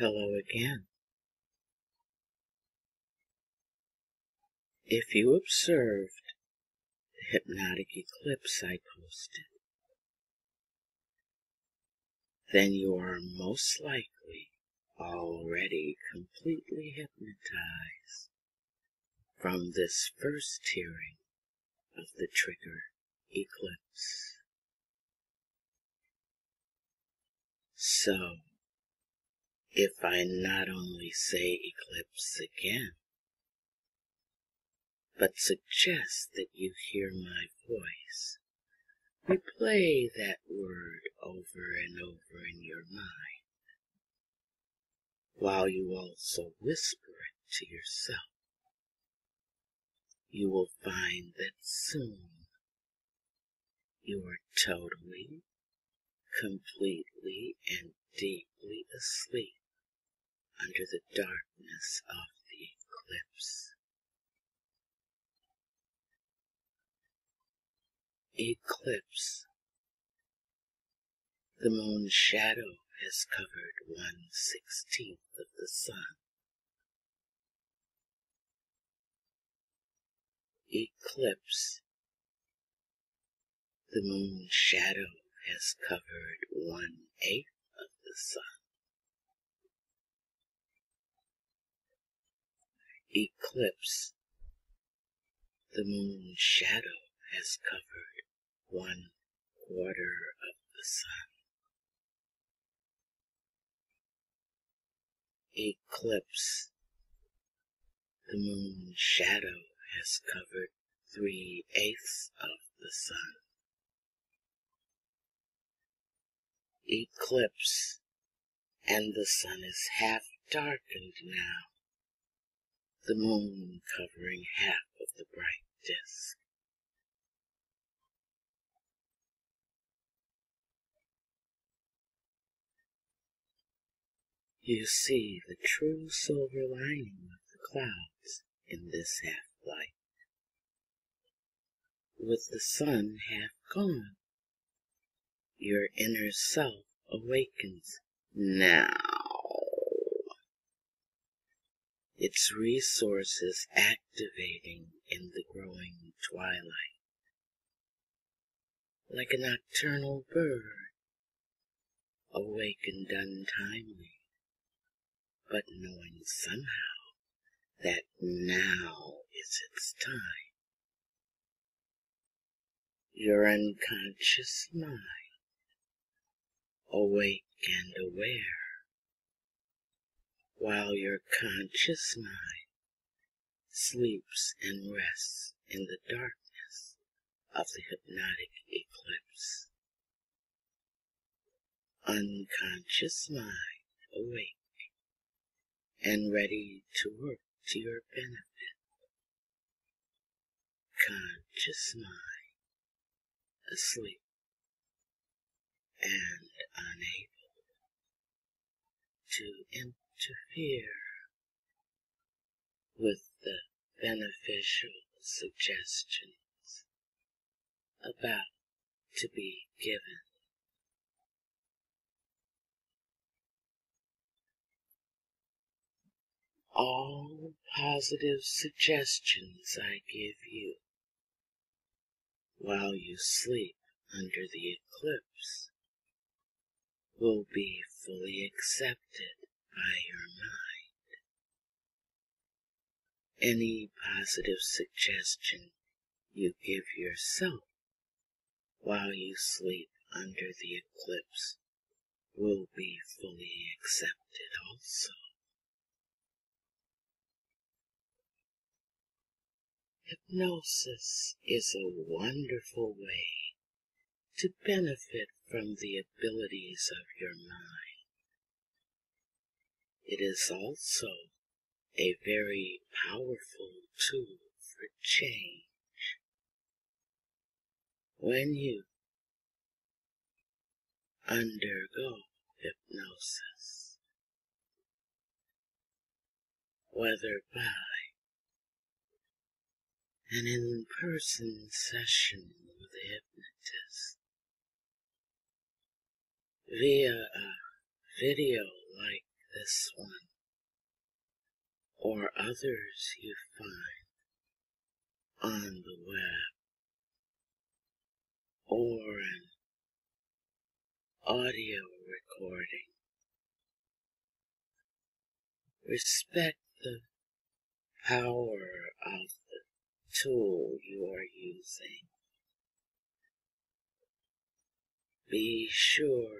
Hello again. If you observed the hypnotic eclipse I posted, then you are most likely already completely hypnotized from this first hearing of the trigger eclipse. So, if I not only say eclipse again, but suggest that you hear my voice, replay that word over and over in your mind, while you also whisper it to yourself, you will find that soon you are totally, completely, and deeply asleep under the darkness of the eclipse. Eclipse. The moon's shadow has covered 1/16 of the sun. Eclipse. The moon's shadow has covered 1/8 of the sun. Eclipse. The moon's shadow has covered 1/4 of the sun. Eclipse. The moon's shadow has covered 3/8 of the sun. Eclipse, and the sun is half darkened now, the moon covering half of the bright disk. You see the true silver lining of the clouds in this half-light. With the sun half gone, your inner self awakens now, its resources activating in the growing twilight, like a nocturnal bird, awakened untimely, but knowing somehow that now is its time. Your unconscious mind, awake and aware, while your conscious mind sleeps and rests in the darkness of the hypnotic eclipse. Unconscious mind awake and ready to work to your benefit. Conscious mind asleep and unable to interfere with the beneficial suggestions about to be given. All positive suggestions I give you while you sleep under the eclipse will be fully accepted by your mind. Any positive suggestion you give yourself while you sleep under the eclipse will be fully accepted also. Hypnosis is a wonderful way to benefit from the abilities of your mind. It is also a very powerful tool for change. When you undergo hypnosis, whether by an in-person session with a hypnotist, via a video like this one or others you find on the web or an audio recording. Respect the power of the tool you are using. Be sure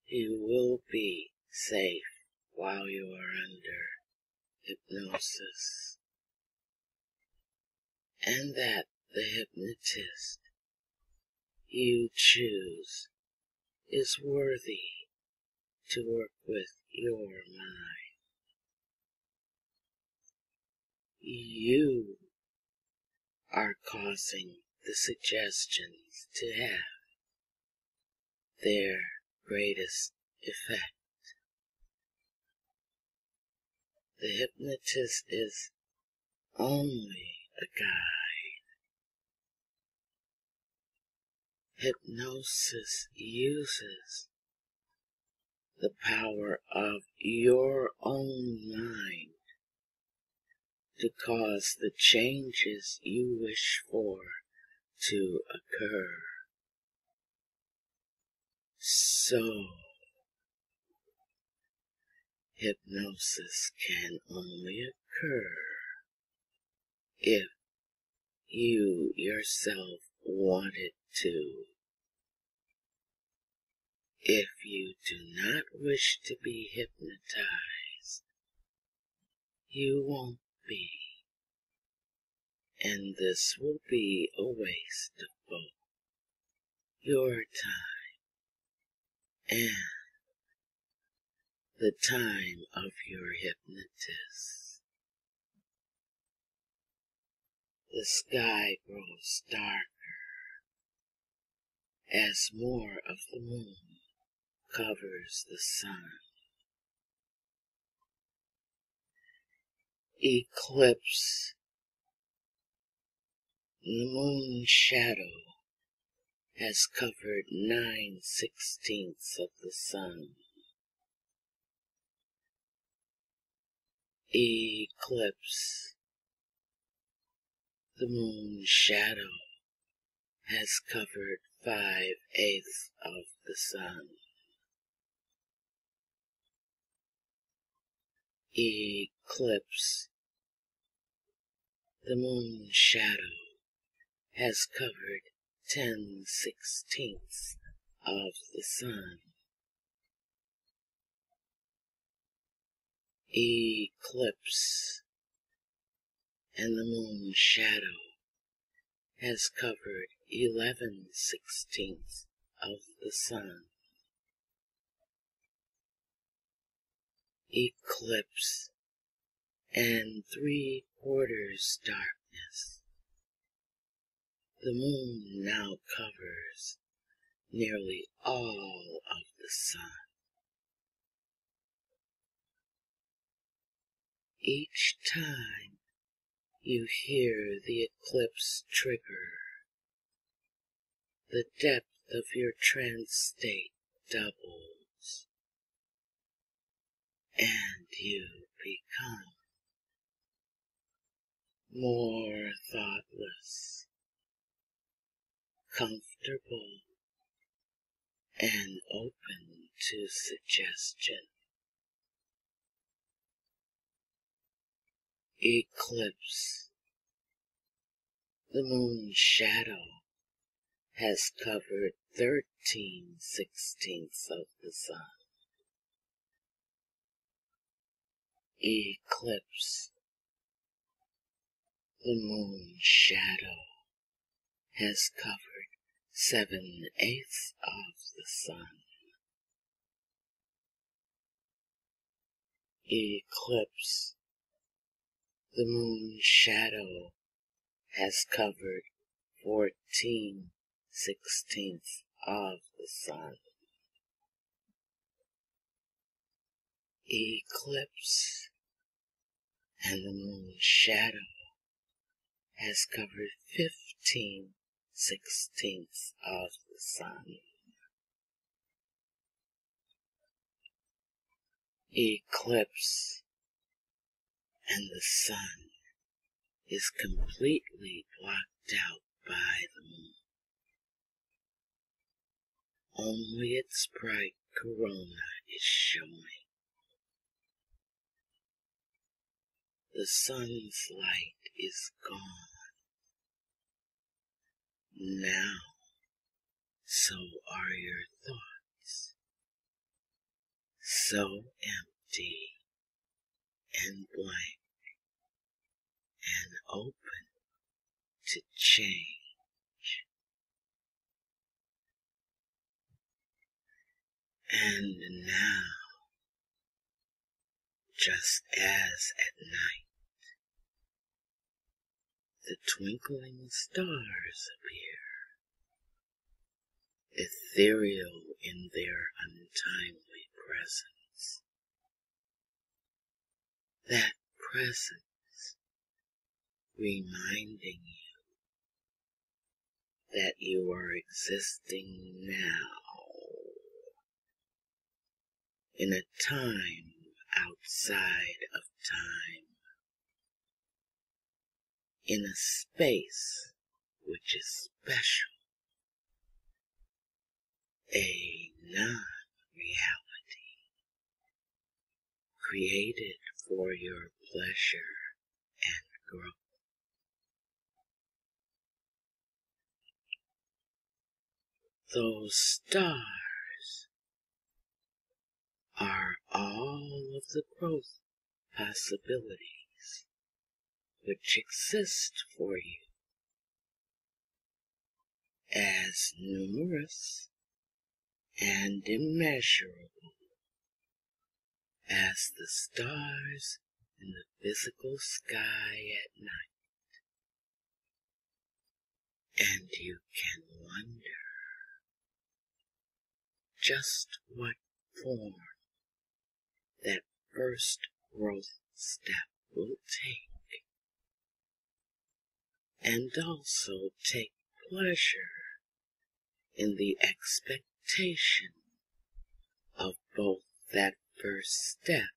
you will be safe while you are under hypnosis, and that the hypnotist you choose is worthy to work with your mind. You are causing the suggestions to have their greatest effect. The hypnotist is only a guide. Hypnosis uses the power of your own mind to cause the changes you wish for to occur. So, hypnosis can only occur if you yourself want it to. If you do not wish to be hypnotized, you won't be, and this will be a waste of both your time and the time of your hypnotist. The sky grows darker as more of the moon covers the sun. Eclipse. The moon's shadow has covered 9/16 of the sun. Eclipse. The moon's shadow has covered 5/8 of the sun. Eclipse. The moon's shadow has covered 10/16 of the sun. Eclipse. And the moon's shadow has covered 11/16 of the sun. Eclipse and 3/4 darkness. The moon now covers nearly all of the sun. Each time you hear the eclipse trigger, the depth of your trance state doubles, and you become more thoughtless, comfortable, and open to suggestion. Eclipse. The moon's shadow has covered 13/16 of the sun. Eclipse. The moon's shadow has covered 7/8 of the sun. Eclipse. The moon's shadow has covered 14/16 of the sun. Eclipse. And the moon's shadow has covered 15/16 of the sun. eclipse, and the sun is completely blocked out by the moon. Only its bright corona is showing. The sun's light is gone. Now, so are your thoughts, so empty and blank and open to change. And now, just as at night, the twinkling stars appear, ethereal in their untimely presence. That presence reminding you that you are existing now in a time outside of time, in a space which is special, a non-reality, created for your pleasure and growth. Those stars are all of the growth possibilities which exist for you, as numerous and immeasurable as the stars in the physical sky at night. And you can wonder just what form that first growth step will take, and also take pleasure in the expectation of both that first step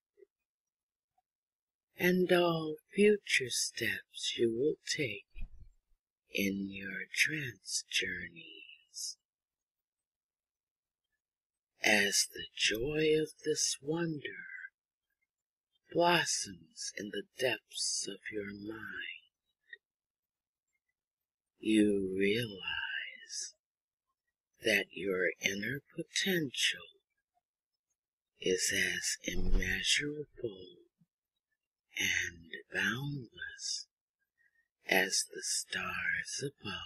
and all future steps you will take in your trance journeys. As the joy of this wonder blossoms in the depths of your mind, you realize that your inner potential is as immeasurable and boundless as the stars above,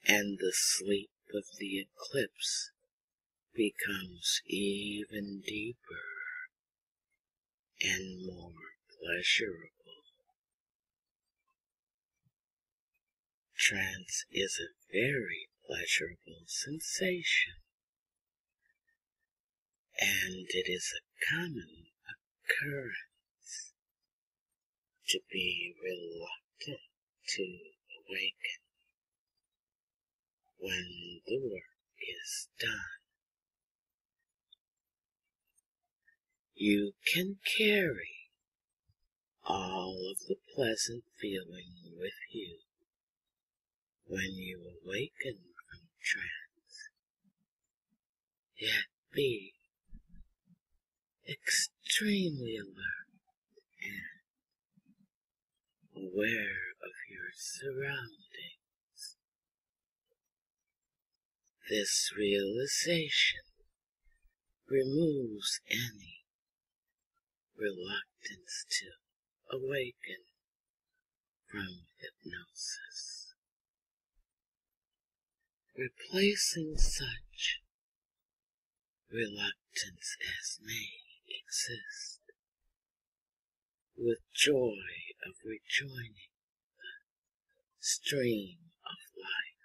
and the sleep of the eclipse becomes even deeper and more pleasurable. Trance is a very pleasurable sensation, and it is a common occurrence to be reluctant to awaken when the work is done. You can carry all of the pleasant feeling with you when you awaken from trance, yet be extremely alert and aware of your surroundings. This realization removes any reluctance to awaken from hypnosis, replacing such reluctance as may exist with joy of rejoining the stream of life.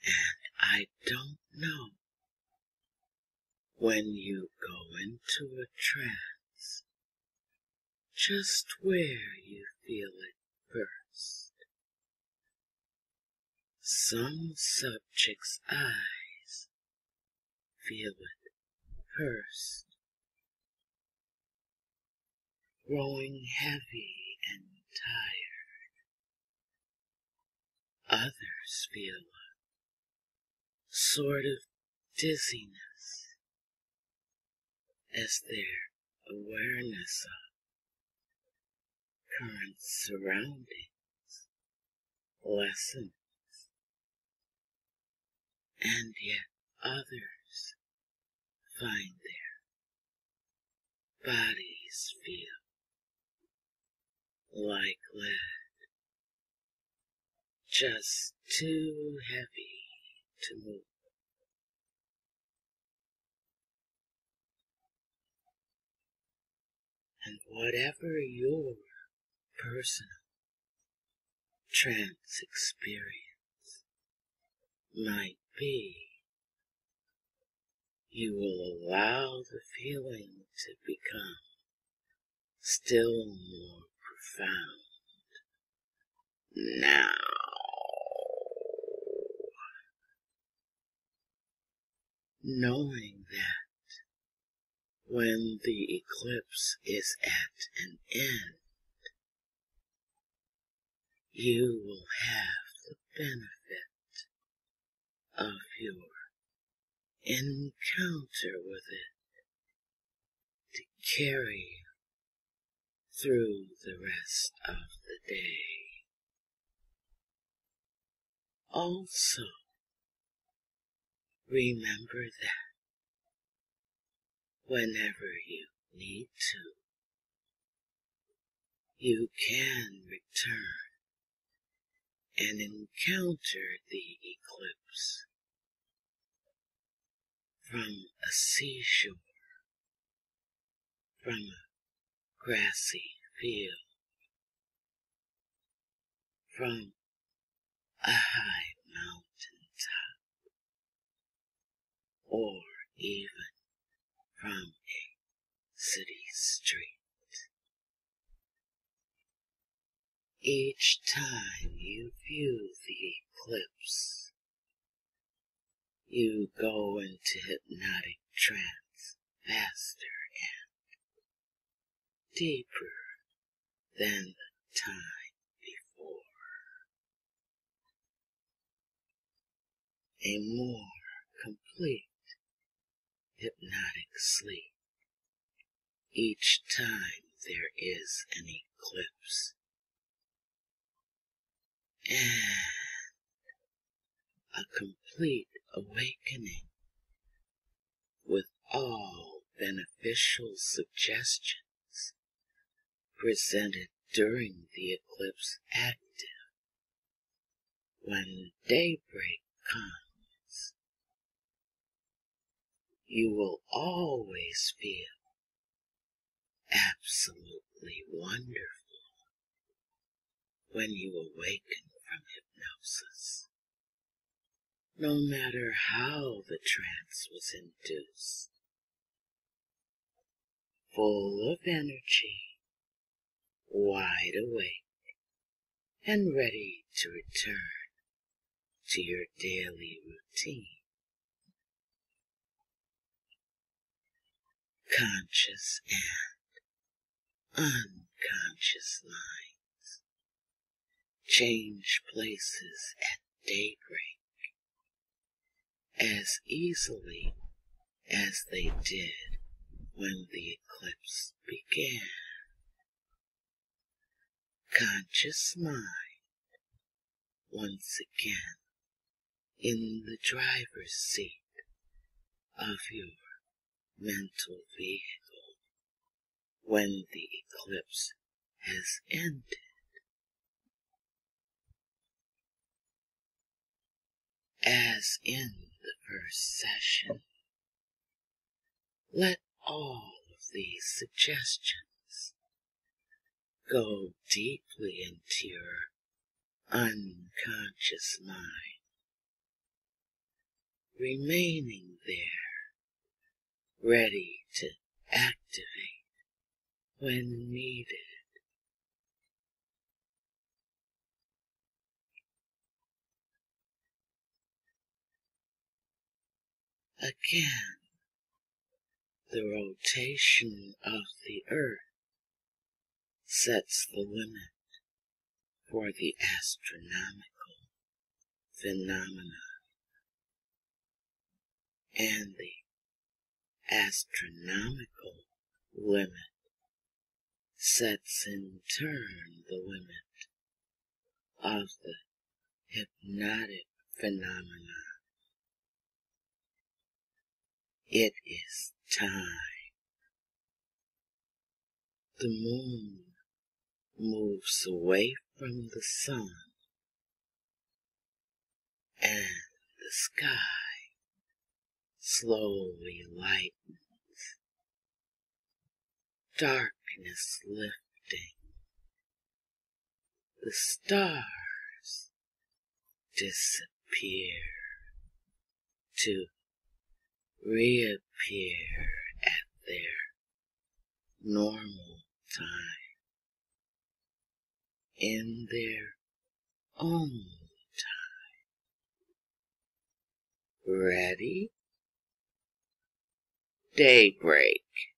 And I don't know when you go into a trance just where you feel it first. Some subjects' eyes feel it first, growing heavy and tired. Others feel a sort of dizziness as their awareness of current surroundings lessens. And yet others find their bodies feel like lead, just too heavy to move. And whatever your personal trance experience might be, you will allow the feeling to become still more profound now. Knowing that when the eclipse is at an end, you will have the benefit of your encounter with it to carry through the rest of the day. Also, remember that whenever you need to, you can return and encounter the eclipse from a seashore, from a grassy field, from a high mountain top, or even from a city street. Each time you view the eclipse, you go into hypnotic trance faster and deeper than the time before. A more complete hypnotic sleep each time there is an eclipse, and a complete awakening with all beneficial suggestions presented during the eclipse active. When daybreak comes, you will always feel absolutely wonderful when you awaken from hypnosis, no matter how the trance was induced, full of energy, wide awake, and ready to return to your daily routine. Conscious and unconscious minds change places at daybreak as easily as they did when the eclipse began. Conscious mind, once again in the driver's seat of your mental vehicle when the eclipse has ended. As in the first session, let all of these suggestions go deeply into your unconscious mind, remaining there, ready to activate when needed. Again, the rotation of the earth sets the limit for the astronomical phenomena, and the astronomical limit sets in turn the limit of the hypnotic phenomena. It is time. The moon moves away from the sun, and the sky slowly lightens, darkness lifting. The stars disappear to reappear at their normal time, in their own time. Ready? Daybreak.